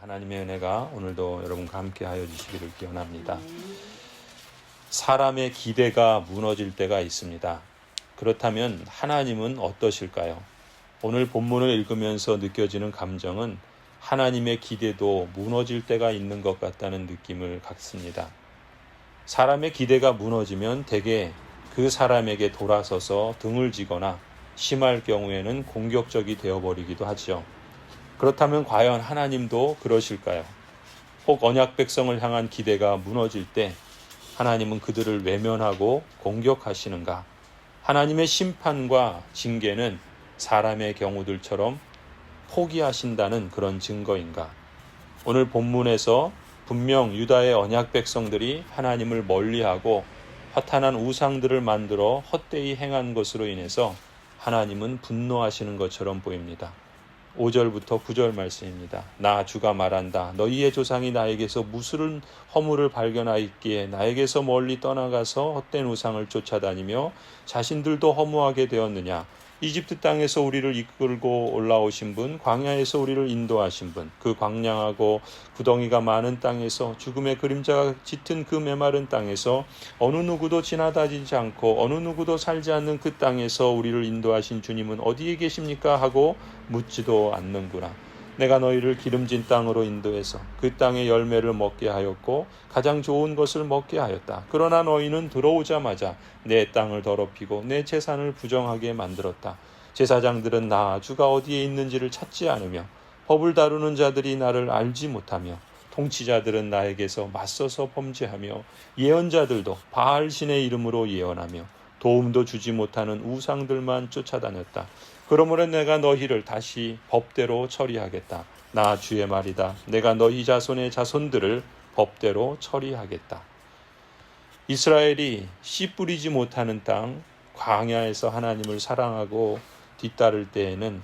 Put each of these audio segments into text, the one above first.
하나님의 은혜가 오늘도 여러분과 함께 하여 주시기를 기원합니다. 사람의 기대가 무너질 때가 있습니다. 그렇다면 하나님은 어떠실까요? 오늘 본문을 읽으면서 느껴지는 감정은 하나님의 기대도 무너질 때가 있는 것 같다는 느낌을 갖습니다. 사람의 기대가 무너지면 대개 그 사람에게 돌아서서 등을 지거나 심할 경우에는 공격적이 되어버리기도 하죠. 그렇다면 과연 하나님도 그러실까요? 혹 언약 백성을 향한 기대가 무너질 때 하나님은 그들을 외면하고 공격하시는가? 하나님의 심판과 징계는 사람의 경우들처럼 포기하신다는 그런 증거인가? 오늘 본문에서 분명 유다의 언약 백성들이 하나님을 멀리하고 허탄한 우상들을 만들어 헛되이 행한 것으로 인해서 하나님은 분노하시는 것처럼 보입니다. 5절부터 9절 말씀입니다. 나 주가 말한다. 너희의 조상이 나에게서 무슨 허물을 발견하였기에 나에게서 멀리 떠나가서 헛된 우상을 쫓아다니며 자신들도 허무하게 되었느냐. 이집트 땅에서 우리를 이끌고 올라오신 분, 광야에서 우리를 인도하신 분, 그 광량하고 구덩이가 많은 땅에서 죽음의 그림자가 짙은 그 메마른 땅에서 어느 누구도 지나다니지 않고 어느 누구도 살지 않는 그 땅에서 우리를 인도하신 주님은 어디에 계십니까? 하고 묻지도 않는구나. 내가 너희를 기름진 땅으로 인도해서 그 땅의 열매를 먹게 하였고 가장 좋은 것을 먹게 하였다. 그러나 너희는 들어오자마자 내 땅을 더럽히고 내 제산을 부정하게 만들었다. 제사장들은 나 주가 어디에 있는지를 찾지 않으며 법을 다루는 자들이 나를 알지 못하며 통치자들은 나에게서 맞서서 범죄하며 예언자들도 바알 신의 이름으로 예언하며 도움도 주지 못하는 우상들만 쫓아다녔다. 그러므로 내가 너희를 다시 법대로 처리하겠다. 나 주의 말이다. 내가 너희 자손의 자손들을 법대로 처리하겠다. 이스라엘이 씨 뿌리지 못하는 땅 광야에서 하나님을 사랑하고 뒤따를 때에는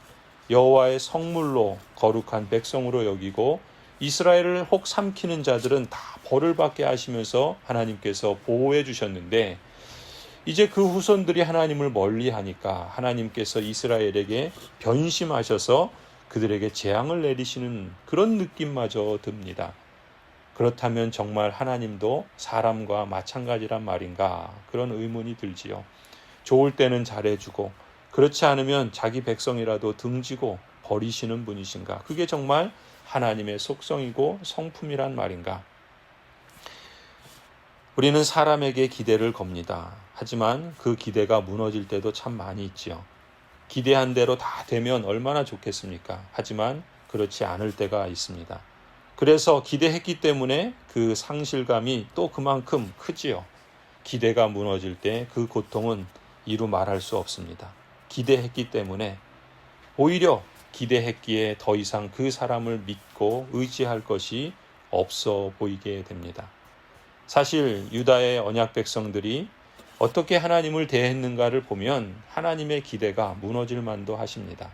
여호와의 성물로 거룩한 백성으로 여기고 이스라엘을 혹 삼키는 자들은 다 벌을 받게 하시면서 하나님께서 보호해 주셨는데 이제 그 후손들이 하나님을 멀리하니까 하나님께서 이스라엘에게 변심하셔서 그들에게 재앙을 내리시는 그런 느낌마저 듭니다. 그렇다면 정말 하나님도 사람과 마찬가지란 말인가? 그런 의문이 들지요. 좋을 때는 잘해주고 그렇지 않으면 자기 백성이라도 등지고 버리시는 분이신가? 그게 정말 하나님의 속성이고 성품이란 말인가? 우리는 사람에게 기대를 겁니다. 하지만 그 기대가 무너질 때도 참 많이 있지요. 기대한 대로 다 되면 얼마나 좋겠습니까? 하지만 그렇지 않을 때가 있습니다. 그래서 기대했기 때문에 그 상실감이 또 그만큼 크지요. 기대가 무너질 때 그 고통은 이루 말할 수 없습니다. 기대했기 때문에 오히려 기대했기에 더 이상 그 사람을 믿고 의지할 것이 없어 보이게 됩니다. 사실 유다의 언약 백성들이 어떻게 하나님을 대했는가를 보면 하나님의 기대가 무너질 만도 하십니다.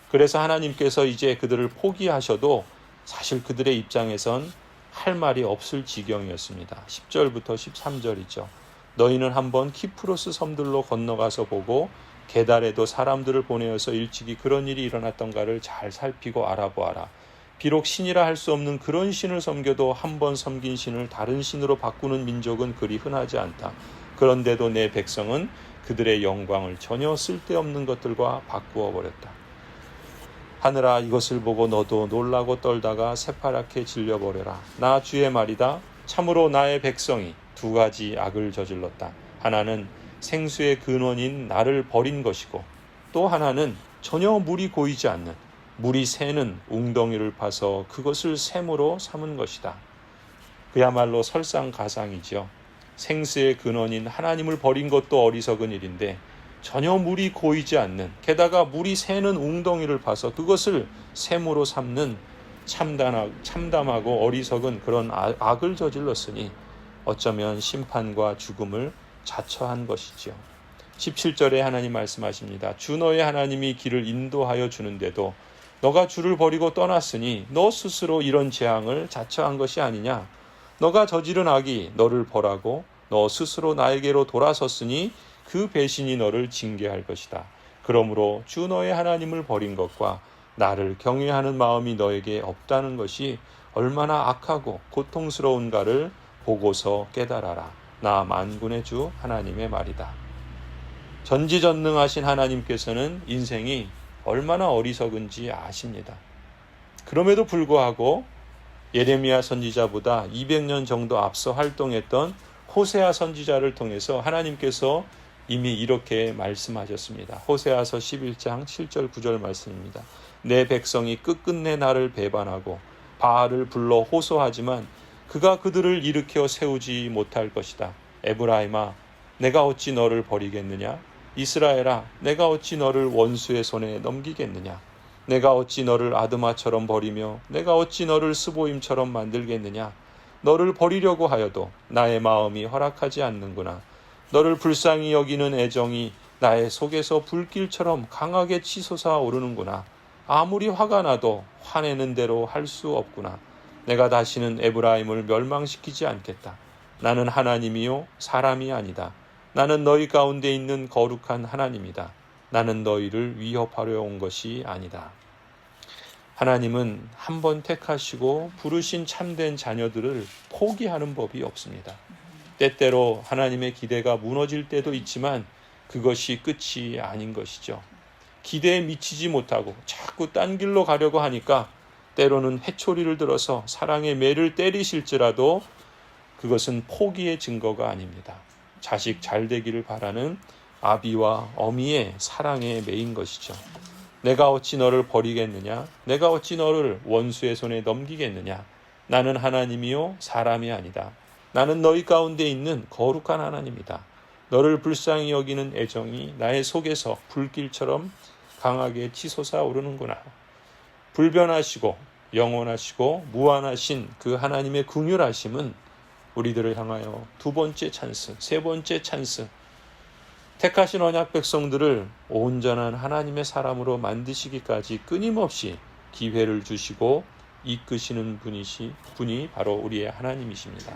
그래서 하나님께서 이제 그들을 포기하셔도 사실 그들의 입장에선 할 말이 없을 지경이었습니다. 10절부터 13절이죠. 너희는 한번 키프로스 섬들로 건너가서 보고 게달에도 사람들을 보내어서 일찍이 그런 일이 일어났던가를 잘 살피고 알아보아라. 비록 신이라 할 수 없는 그런 신을 섬겨도 한 번 섬긴 신을 다른 신으로 바꾸는 민족은 그리 흔하지 않다. 그런데도 내 백성은 그들의 영광을 전혀 쓸데없는 것들과 바꾸어 버렸다. 하늘아 이것을 보고 너도 놀라고 떨다가 새파랗게 질려버려라. 나 주의 말이다. 참으로 나의 백성이 두 가지 악을 저질렀다. 하나는 생수의 근원인 나를 버린 것이고 또 하나는 전혀 물이 고이지 않는 물이 새는 웅덩이를 파서 그것을 샘으로 삼은 것이다. 그야말로 설상가상이지요. 생수의 근원인 하나님을 버린 것도 어리석은 일인데 전혀 물이 고이지 않는 게다가 물이 새는 웅덩이를 파서 그것을 샘으로 삼는 참담하고 어리석은 그런 악을 저질렀으니 어쩌면 심판과 죽음을 자처한 것이지요. 17절에 하나님 말씀하십니다. 주 너의 하나님이 길을 인도하여 주는데도 너가 주를 버리고 떠났으니 너 스스로 이런 재앙을 자처한 것이 아니냐. 너가 저지른 악이 너를 벌하고 너 스스로 나에게로 돌아섰으니 그 배신이 너를 징계할 것이다. 그러므로 주 너의 하나님을 버린 것과 나를 경외하는 마음이 너에게 없다는 것이 얼마나 악하고 고통스러운가를 보고서 깨달아라. 나 만군의 주 하나님의 말이다. 전지전능하신 하나님께서는 인생이 얼마나 어리석은지 아십니다. 그럼에도 불구하고 예레미야 선지자보다 200년 정도 앞서 활동했던 호세아 선지자를 통해서 하나님께서 이미 이렇게 말씀하셨습니다. 호세아서 11장 7절 9절 말씀입니다. 내 백성이 끝끝내 나를 배반하고 바알을 불러 호소하지만 그가 그들을 일으켜 세우지 못할 것이다. 에브라임아, 내가 어찌 너를 버리겠느냐? 이스라엘아, 내가 어찌 너를 원수의 손에 넘기겠느냐? 내가 어찌 너를 아드마처럼 버리며 내가 어찌 너를 스보임처럼 만들겠느냐? 너를 버리려고 하여도 나의 마음이 허락하지 않는구나. 너를 불쌍히 여기는 애정이 나의 속에서 불길처럼 강하게 치솟아 오르는구나. 아무리 화가 나도 화내는 대로 할 수 없구나. 내가 다시는 에브라임을 멸망시키지 않겠다. 나는 하나님이요 사람이 아니다. 나는 너희 가운데 있는 거룩한 하나님이다. 나는 너희를 위협하려 온 것이 아니다. 하나님은 한 번 택하시고 부르신 참된 자녀들을 포기하는 법이 없습니다. 때때로 하나님의 기대가 무너질 때도 있지만 그것이 끝이 아닌 것이죠. 기대에 미치지 못하고 자꾸 딴 길로 가려고 하니까 때로는 회초리를 들어서 사랑의 매를 때리실지라도 그것은 포기의 증거가 아닙니다. 자식 잘 되기를 바라는 아비와 어미의 사랑에 매인 것이죠. 내가 어찌 너를 버리겠느냐? 내가 어찌 너를 원수의 손에 넘기겠느냐? 나는 하나님이요 사람이 아니다. 나는 너희 가운데 있는 거룩한 하나님이다. 너를 불쌍히 여기는 애정이 나의 속에서 불길처럼 강하게 치솟아 오르는구나. 불변하시고 영원하시고 무한하신 그 하나님의 긍휼하심은 우리들을 향하여 두 번째 찬스, 세 번째 찬스, 택하신 언약 백성들을 온전한 하나님의 사람으로 만드시기까지 끊임없이 기회를 주시고 이끄시는 분이 바로 우리의 하나님이십니다.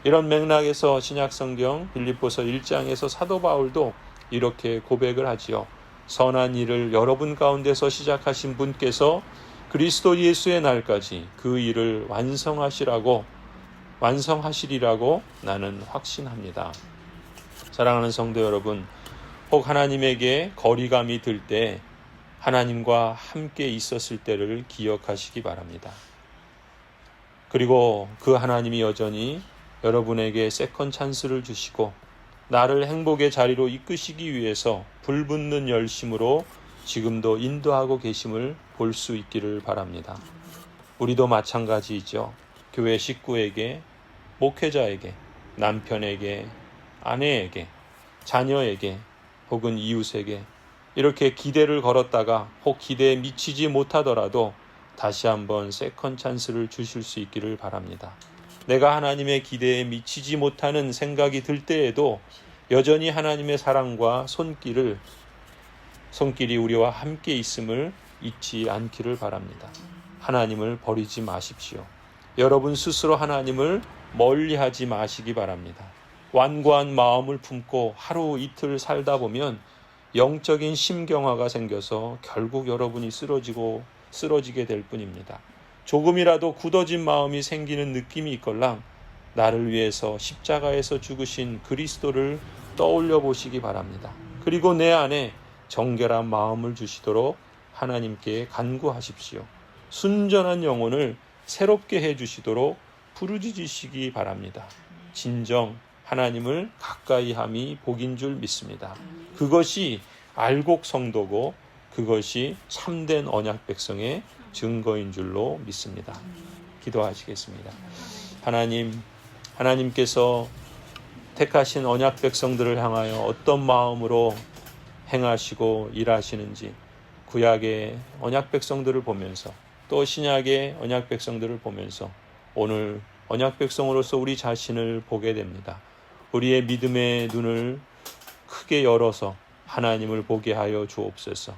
이런 맥락에서 신약성경 빌립보서 1장에서 사도 바울도 이렇게 고백을 하지요. 선한 일을 여러분 가운데서 시작하신 분께서 그리스도 예수의 날까지 그 일을 완성하시리라고 나는 확신합니다. 사랑하는 성도 여러분, 혹 하나님에게 거리감이 들 때 하나님과 함께 있었을 때를 기억하시기 바랍니다. 그리고 그 하나님이 여전히 여러분에게 세컨 찬스를 주시고 나를 행복의 자리로 이끄시기 위해서 불붙는 열심으로 지금도 인도하고 계심을 볼 수 있기를 바랍니다. 우리도 마찬가지이죠. 교회 식구에게, 목회자에게, 남편에게, 아내에게, 자녀에게 혹은 이웃에게 이렇게 기대를 걸었다가 혹 기대에 미치지 못하더라도 다시 한번 세컨 찬스를 주실 수 있기를 바랍니다. 내가 하나님의 기대에 미치지 못하는 생각이 들 때에도 여전히 하나님의 사랑과 손길이 우리와 함께 있음을 잊지 않기를 바랍니다. 하나님을 버리지 마십시오. 여러분 스스로 하나님을 멀리하지 마시기 바랍니다. 완고한 마음을 품고 하루 이틀 살다 보면 영적인 심경화가 생겨서 결국 여러분이 쓰러지게 될 뿐입니다. 조금이라도 굳어진 마음이 생기는 느낌이 있걸랑 나를 위해서 십자가에서 죽으신 그리스도를 떠올려 보시기 바랍니다. 그리고 내 안에 정결한 마음을 주시도록 하나님께 간구하십시오. 순전한 영혼을 새롭게 해주시도록 부르짖으시기 바랍니다. 진정 하나님을 가까이 함이 복인 줄 믿습니다. 그것이 알곡 성도고 그것이 참된 언약 백성의 증거인 줄로 믿습니다. 기도하시겠습니다. 하나님께서 택하신 언약 백성들을 향하여 어떤 마음으로 행하시고 일하시는지 구약의 언약 백성들을 보면서 또 신약의 언약 백성들을 보면서 오늘 언약 백성으로서 우리 자신을 보게 됩니다. 우리의 믿음의 눈을 크게 열어서 하나님을 보게 하여 주옵소서.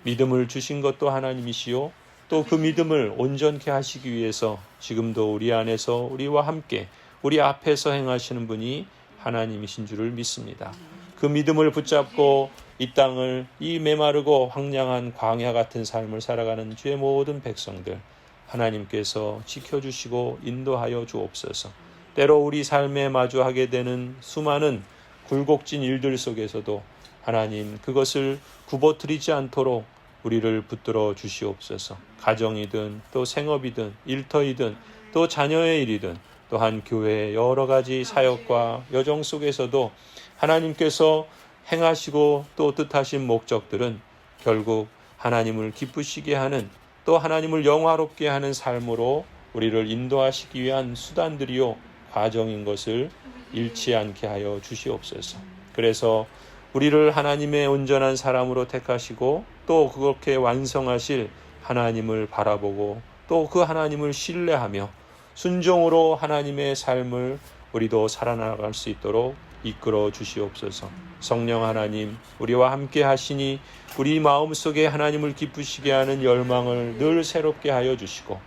믿음을 주신 것도 하나님이시요 또 그 믿음을 온전케 하시기 위해서 지금도 우리 안에서 우리와 함께 우리 앞에서 행하시는 분이 하나님이신 줄을 믿습니다. 그 믿음을 붙잡고 이 땅을 이 메마르고 황량한 광야 같은 삶을 살아가는 주의 모든 백성들 하나님께서 지켜주시고 인도하여 주옵소서. 때로 우리 삶에 마주하게 되는 수많은 굴곡진 일들 속에서도 하나님 그것을 굽어뜨리지 않도록 우리를 붙들어 주시옵소서. 가정이든 또 생업이든 일터이든 또 자녀의 일이든 또한 교회의 여러 가지 사역과 여정 속에서도 하나님께서 행하시고 또 뜻하신 목적들은 결국 하나님을 기쁘시게 하는 또 하나님을 영화롭게 하는 삶으로 우리를 인도하시기 위한 수단들이요 과정인 것을 잃지 않게 하여 주시옵소서. 그래서 우리를 하나님의 온전한 사람으로 택하시고 또 그렇게 완성하실 하나님을 바라보고 또 그 하나님을 신뢰하며 순종으로 하나님의 삶을 우리도 살아나갈 수 있도록 이끌어 주시옵소서. 성령 하나님, 우리와 함께 하시니 우리 마음속에 하나님을 기쁘시게 하는 열망을 늘 새롭게 하여 주시고,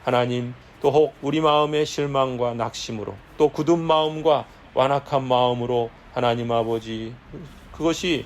하나님 또 혹 우리 마음의 실망과 낙심으로 또 굳은 마음과 완악한 마음으로 하나님 아버지 그것이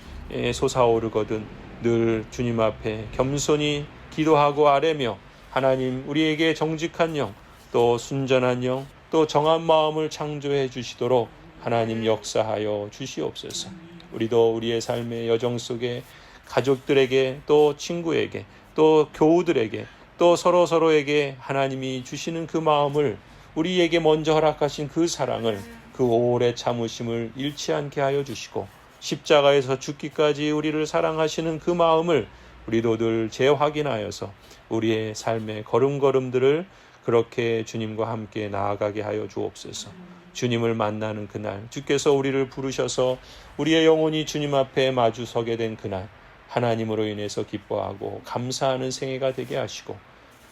솟아오르거든 늘 주님 앞에 겸손히 기도하고 아뢰며 하나님 우리에게 정직한 영 또 순전한 영 또 정한 마음을 창조해 주시도록 하나님 역사하여 주시옵소서. 우리도 우리의 삶의 여정 속에 가족들에게 또 친구에게 또 교우들에게 또 서로에게 하나님이 주시는 그 마음을 우리에게 먼저 허락하신 그 사랑을 그 오래 참으심을 잃지 않게 하여 주시고 십자가에서 죽기까지 우리를 사랑하시는 그 마음을 우리도 늘 재확인하여서 우리의 삶의 걸음걸음들을 그렇게 주님과 함께 나아가게 하여 주옵소서. 주님을 만나는 그날 주께서 우리를 부르셔서 우리의 영혼이 주님 앞에 마주서게 된 그날 하나님으로 인해서 기뻐하고 감사하는 생애가 되게 하시고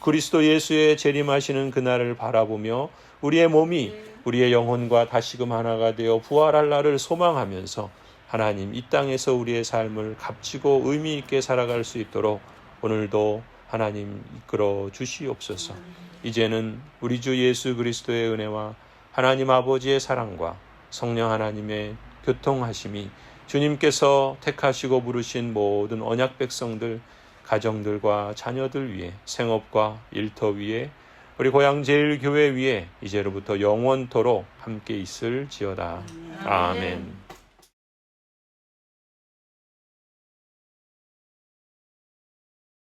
그리스도 예수의 재림하시는 그날을 바라보며 우리의 몸이 우리의 영혼과 다시금 하나가 되어 부활할 날을 소망하면서 하나님 이 땅에서 우리의 삶을 값지고 의미 있게 살아갈 수 있도록 오늘도 하나님 이끌어 주시옵소서. 이제는 우리 주 예수 그리스도의 은혜와 하나님 아버지의 사랑과 성령 하나님의 교통하심이 주님께서 택하시고 부르신 모든 언약 백성들, 가정들과 자녀들 위에 생업과 일터 위에 우리 고향제일교회 위에 이제로부터 영원토록 함께 있을지어다. 아멘.